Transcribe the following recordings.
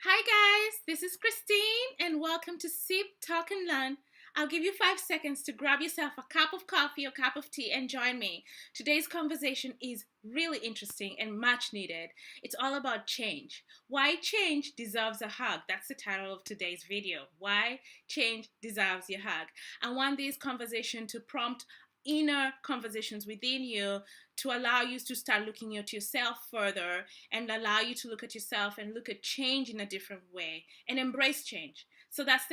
Hi guys, this is Christine and welcome to Sip, Talk and Learn. I'll give you 5 seconds to grab yourself a cup of coffee or cup of tea and join me. Today's conversation is really interesting and much needed. It's all about change. Why change deserves a hug. That's the title of today's video. Why change deserves your hug. I want this conversation to prompt inner conversations within you to allow you to start looking at yourself further and allow you to look at yourself and look at change in a different way and embrace change. So that's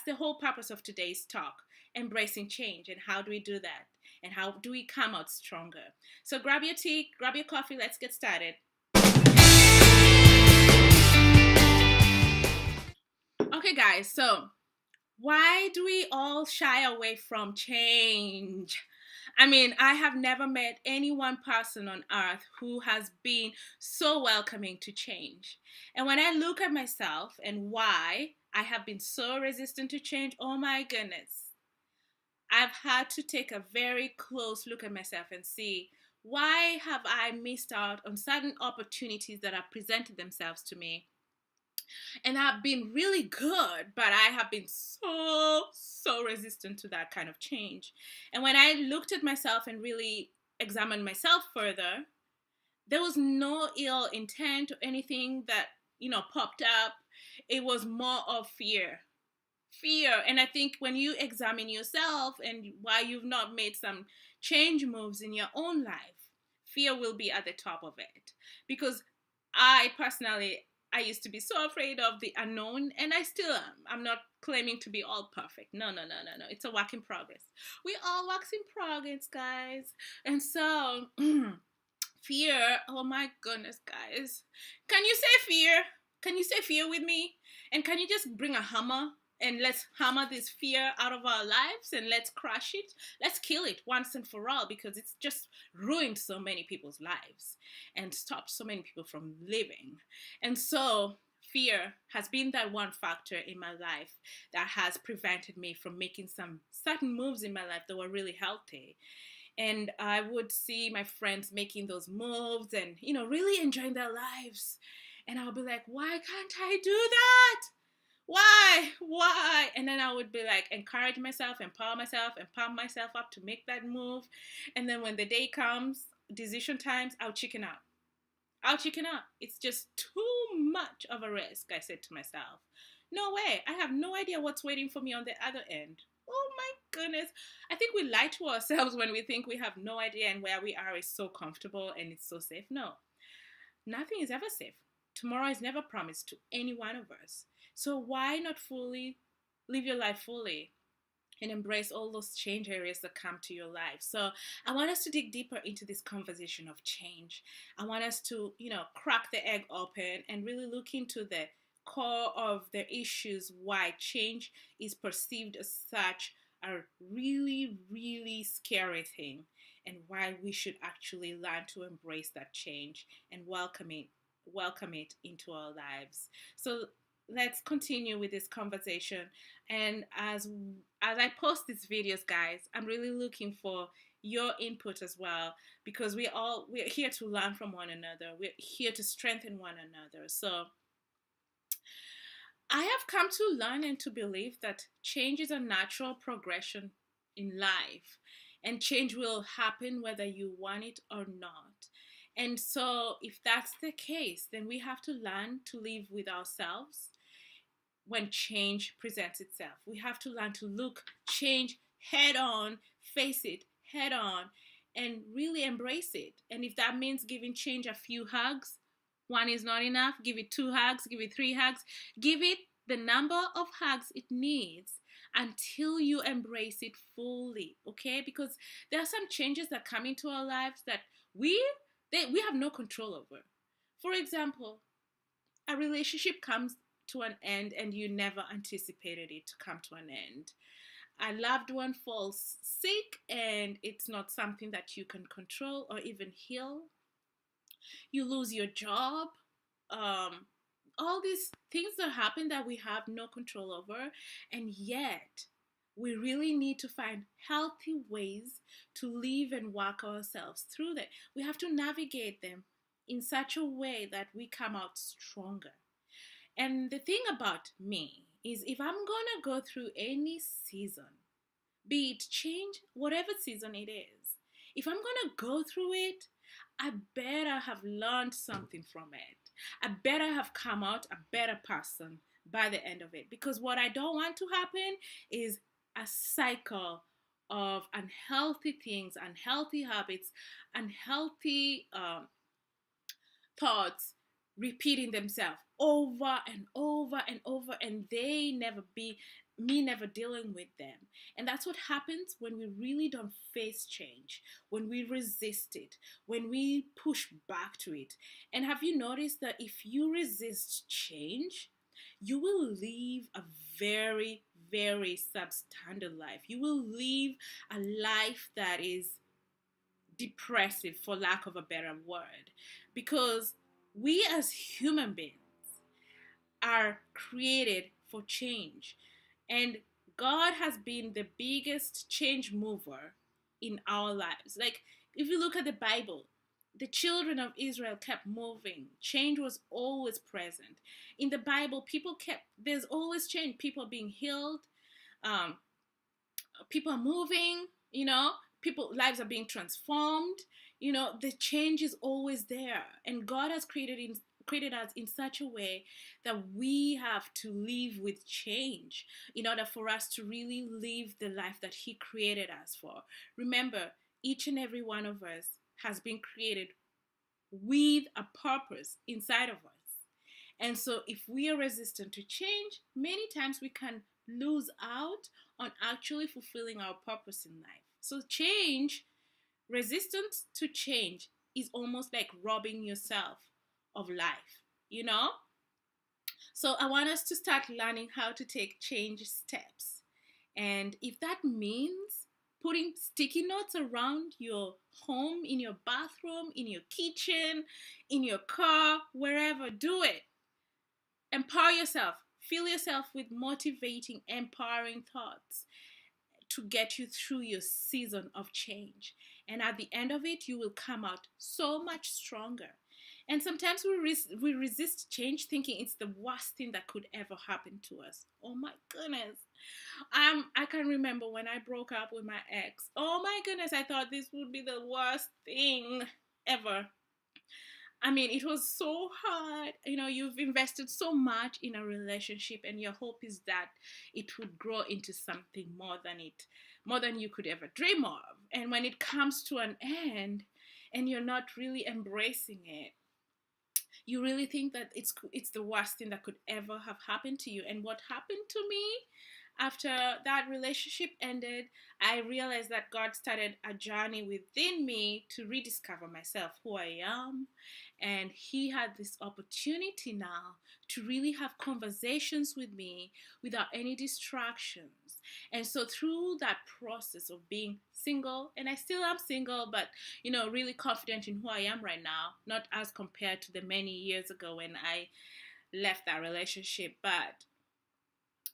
the whole purpose of today's talk, embracing change. And how do we do that? And how do we come out stronger? So grab your tea, grab your coffee, let's get started. Okay guys, so why do we all shy away from change? I mean, I have never met any one person on earth who has been so welcoming to change. And when I look at myself and why I have been so resistant to change, oh my goodness, I've had to take a very close look at myself and see why have I missed out on certain opportunities that have presented themselves to me and have been really good, but I have been so resistant to that kind of change. And when I looked at myself and really examined myself further, there was no ill intent or anything that, popped up. It was more of fear. And I think when you examine yourself and why you've not made some change moves in your own life, fear will be at the top of it. Because I personally, I used to be so afraid of the unknown, and I still am. I'm not claiming to be all perfect. No. It's a work in progress. We all works in progress, guys. And so, fear, oh my goodness, guys. Can you say fear? Can you say fear with me? And can you just bring a hammer and let's hammer this fear out of our lives and let's crush it? Let's kill it once and for all because it's just ruined so many people's lives and stopped so many people from living. And so, fear has been that one factor in my life that has prevented me from making some certain moves in my life that were really healthy. And I would see my friends making those moves and, really enjoying their lives. And I'll be like, why can't I do that? Why? And then I would be like, encourage myself, empower myself, and pump myself up to make that move. And then when the day comes, decision times, I'll chicken out. It's just too much of a risk, I said to myself. No way. I have no idea what's waiting for me on the other end. Oh my goodness. I think we lie to ourselves when we think we have no idea and where we are is so comfortable and it's so safe. No, nothing is ever safe. Tomorrow is never promised to any one of us. So why not fully live your life fully and embrace all those change areas that come to your life? So I want us to dig deeper into this conversation of change. I want us to, crack the egg open and really look into the core of the issues why change is perceived as such a really scary thing and why we should actually learn to embrace that change and welcome it into our lives. So let's continue with this conversation. And as I post these videos, guys, I'm really looking for your input as well because we're here to learn from one another. We're here to strengthen one another. So I have come to learn and to believe that change is a natural progression in life, and change will happen whether you want it or not. And so, if that's the case, then we have to learn to live with ourselves when change presents itself. We have to learn to look change head on, face it head on, and really embrace it. And if that means giving change a few hugs, one is not enough, give it 2 hugs, give it 3 hugs, give it the number of hugs it needs until you embrace it fully, okay? Because there are some changes that come into our lives that we have no control over. For example, a relationship comes to an end and you never anticipated it to come to an end. A loved one falls sick and it's not something that you can control or even heal. You lose your job. Um, all these things that happen that we have no control over, and yet we really need to find healthy ways to live and walk ourselves through them. We have to navigate them in such a way that we come out stronger. And the thing about me is if I'm gonna go through any season, be it change, whatever season it is, if I'm gonna go through it, I better have learned something from it. I better have come out a better person by the end of it. Because what I don't want to happen is a cycle of unhealthy things, unhealthy habits, unhealthy thoughts repeating themselves over and over and over, and they never be me never dealing with them. And that's what happens when we really don't face change, when we resist it, when we push back to it. And have you noticed that if you resist change, you will live a very, very substandard life. You will live a life that is depressive, for lack of a better word, because we as human beings are created for change, and God has been the biggest change mover in our lives. Like, if you look at the Bible, the children of Israel kept moving. Change was always present. In the Bible, there's always change. People are being healed, um, people are moving, people lives are being transformed. The change is always there, and God has created us in such a way that we have to live with change in order for us to really live the life that He created us for. Remember, each and every one of us has been created with a purpose inside of us. And so, if we are resistant to change, many times we can lose out on actually fulfilling our purpose in life. So, resistance to change is almost like robbing yourself of life, you know? So, I want us to start learning how to take change steps. And if that means putting sticky notes around your home, in your bathroom, in your kitchen, in your car, wherever, do it. Empower yourself. Fill yourself with motivating, empowering thoughts to get you through your season of change. And at the end of it, you will come out so much stronger. And sometimes we resist change thinking it's the worst thing that could ever happen to us. Oh my goodness. I can remember when I broke up with my ex. Oh my goodness, I thought this would be the worst thing ever. I mean, it was so hard. You've invested so much in a relationship, and your hope is that it would grow into something more than you could ever dream of. And when it comes to an end, and you're not really embracing it, you really think that it's the worst thing that could ever have happened to you. And what happened to me after that relationship ended, I realized that God started a journey within me to rediscover myself, who I am. And He had this opportunity now to really have conversations with me without any distractions. And so, through that process of being single, and I still am single, but really confident in who I am right now, not as compared to the many years ago when I left that relationship, but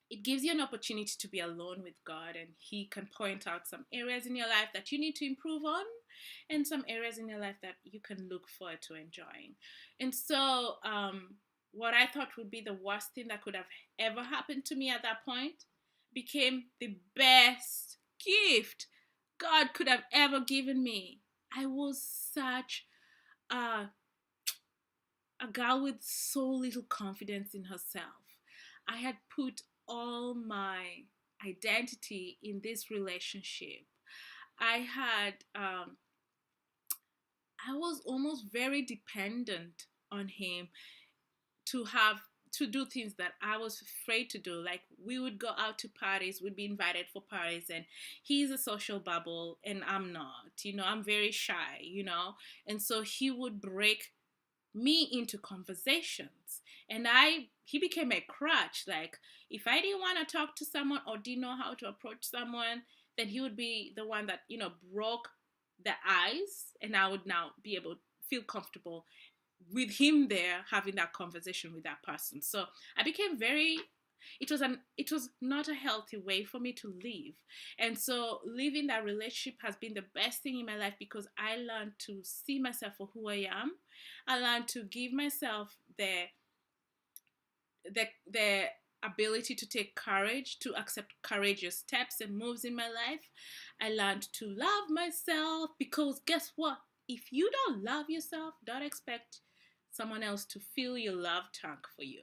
it gives you an opportunity to be alone with God, and He can point out some areas in your life that you need to improve on, and some areas in your life that you can look forward to enjoying. And so, what I thought would be the worst thing that could have ever happened to me at that point became the best gift God could have ever given me. I was such a girl with so little confidence in herself. I had put all my identity in this relationship. I had, I was almost very dependent on him to do things that I was afraid to do. Like, we would go out to parties, we'd be invited for parties, and he's a social bubble and I'm not. I'm very shy, and so he would break me into conversations, and he became a crutch. Like, if I didn't want to talk to someone or didn't know how to approach someone, then he would be the one that broke the ice, and I would now be able to feel comfortable with him there having that conversation with that person. So I became very it was not a healthy way for me to live. And so living that relationship has been the best thing in my life, because I learned to see myself for who I am. I learned to give myself the ability to take courage, to accept courageous steps and moves in my life. I learned to love myself, because guess what? If you don't love yourself, don't expect someone else to fill your love tank for you,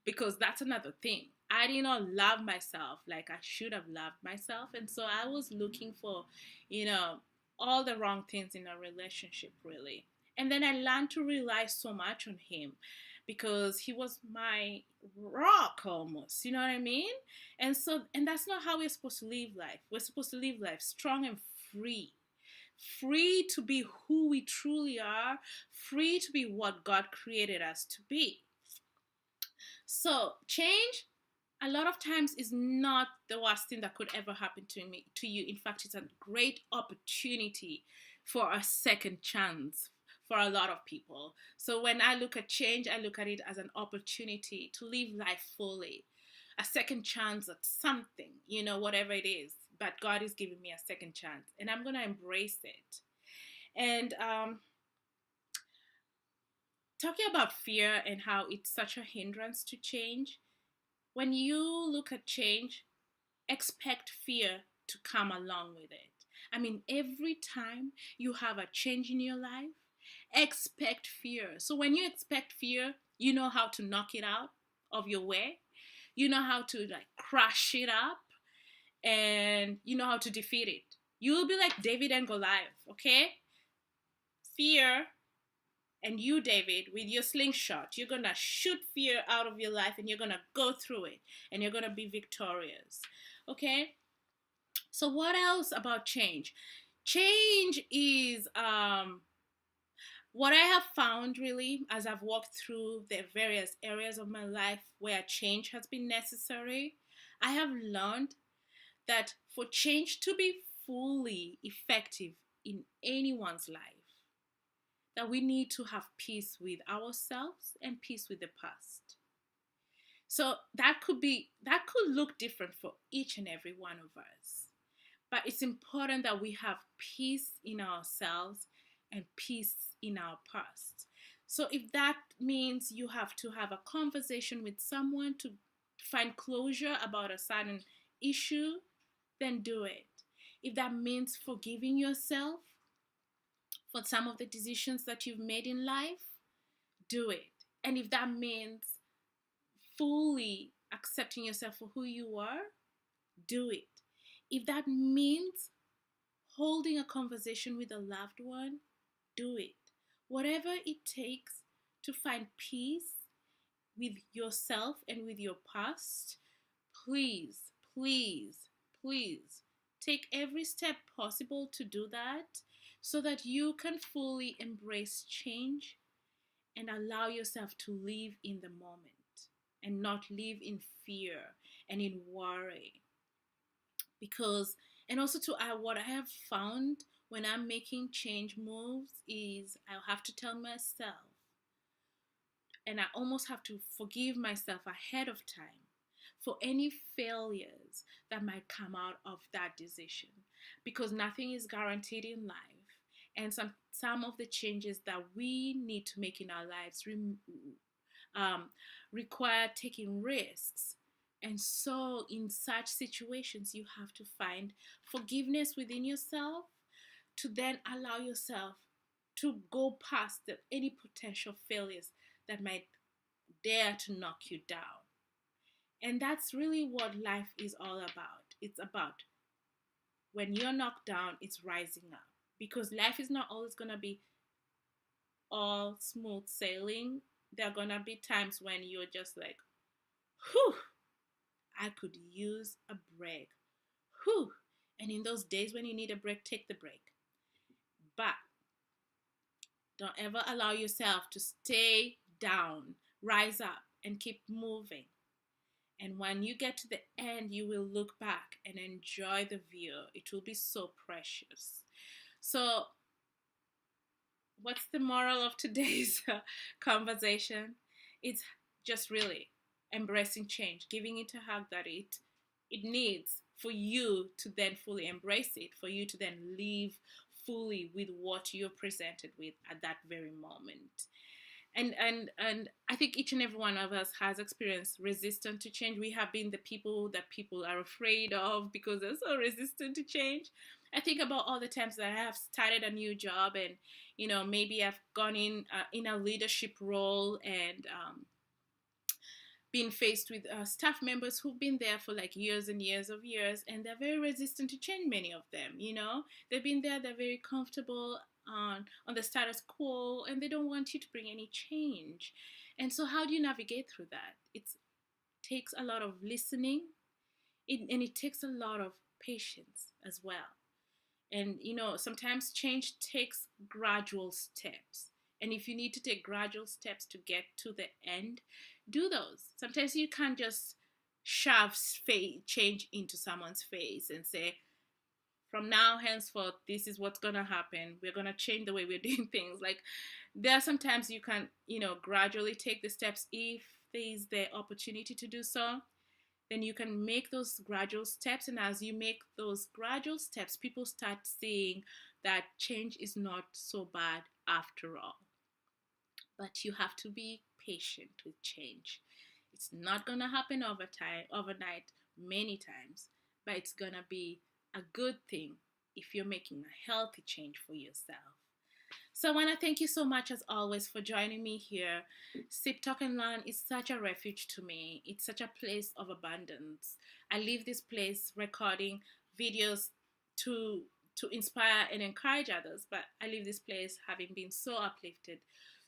because that's another thing. I did not love myself like I should have loved myself. And so I was looking for, you know, all the wrong things in a relationship, really. And then I learned to rely so much on him, because he was my rock almost. You know what I mean? And so, and that's not how we're supposed to live life. We're supposed to live life strong and free. Free to be who we truly are, free to be what God created us to be. So change a lot of times is not the worst thing that could ever happen to you. In fact, it's a great opportunity for a second chance for a lot of people. So when I look at change, I look at it as an opportunity to live life fully, a second chance at something, you know, whatever it is. But God is giving me a second chance, and I'm gonna embrace it. And talking about fear and how it's such a hindrance to change, when you look at change, expect fear to come along with it. I mean, every time you have a change in your life, expect fear. So when you expect fear, you know how to knock it out of your way. You know how to like crush it up, and you know how to defeat it. You will be like David and Goliath, okay? Fear, and you, David, with your slingshot, you're going to shoot fear out of your life, and you're going to go through it, and you're going to be victorious. Okay? So what else about change? Change is what I have found, really, as I've walked through the various areas of my life where change has been necessary. I have learned that for change to be fully effective in anyone's life, that we need to have peace with ourselves and peace with the past. So that could look different for each and every one of us. But it's important that we have peace in ourselves and peace in our past. So if that means you have to have a conversation with someone to find closure about a certain issue, then do it. If that means forgiving yourself for some of the decisions that you've made in life, do it. And if that means fully accepting yourself for who you are, do it. If that means holding a conversation with a loved one, do it. Whatever it takes to find peace with yourself and with your past, please, please, please take every step possible to do that, so that you can fully embrace change and allow yourself to live in the moment and not live in fear and in worry. Because, and also to add, what I have found when I'm making change moves is I'll have to tell myself, and I almost have to forgive myself ahead of time for any failures that might come out of that decision, because nothing is guaranteed in life. And some of the changes that we need to make in our lives require taking risks. And so in such situations, you have to find forgiveness within yourself to then allow yourself to go past any potential failures that might dare to knock you down. And that's really what life is all about. It's about when you're knocked down, it's rising up. Because life is not always going to be all smooth sailing. There are going to be times when you're just like, whew, I could use a break. Whew. And in those days when you need a break, take the break. But don't ever allow yourself to stay down. Rise up and keep moving. And when you get to the end, you will look back and enjoy the view. It will be so precious. So, what's the moral of today's conversation? It's just really embracing change, giving it a hug that it needs for you to then fully embrace it, for you to then live fully with what you're presented with at that very moment. And I think each and every one of us has experienced resistance to change. We have been the people that people are afraid of because they're so resistant to change. I think about all the times that I have started a new job, and maybe I've gone in a leadership role, and been faced with staff members who've been there for like years and years of years, and they're very resistant to change. Many of them, they've been there, they're very comfortable on the status quo, and they don't want you to bring any change. And so how do you navigate through that? It takes a lot of listening, and it takes a lot of patience as well. And sometimes change takes gradual steps. And if you need to take gradual steps to get to the end, do those. Sometimes you can't just shove change into someone's face and say, from now henceforth, this is what's going to happen. We're going to change the way we're doing things. Like, there are sometimes you can, gradually take the steps if there is the opportunity to do so. Then you can make those gradual steps. And as you make those gradual steps, people start seeing that change is not so bad after all. But you have to be patient with change. It's not going to happen overnight, many times, but it's going to be a good thing if you're making a healthy change for yourself. So I want to thank you so much, as always, for joining me here. Sip, Talk, and Learn is such a refuge to me. It's such a place of abundance. I leave this place recording videos to inspire and encourage others, but I leave this place having been so uplifted,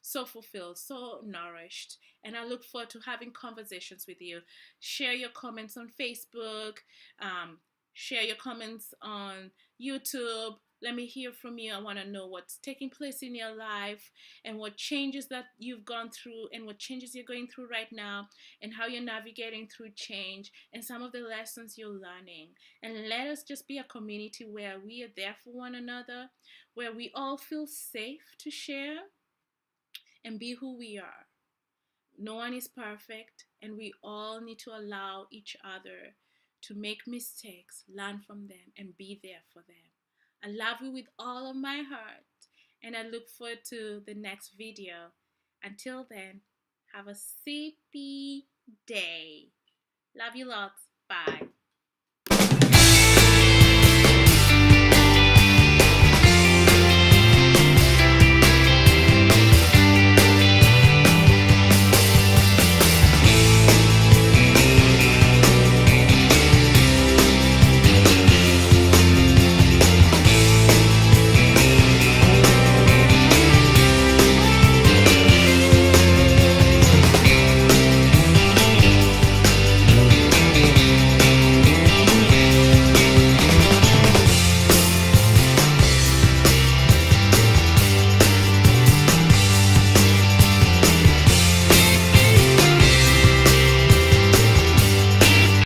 so fulfilled, so nourished. And I look forward to having conversations with you. Share your comments on Facebook. Share your comments on YouTube. Let me hear from you. I want to know what's taking place in your life, and what changes that you've gone through, and what changes you're going through right now, and how you're navigating through change, and some of the lessons you're learning. And let us just be a community where we are there for one another, where we all feel safe to share and be who we are. No one is perfect, and we all need to allow each other to make mistakes, learn from them, and be there for them. I love you with all of my heart, and I look forward to the next video. Until then, have a sippy day. Love you lots. Bye.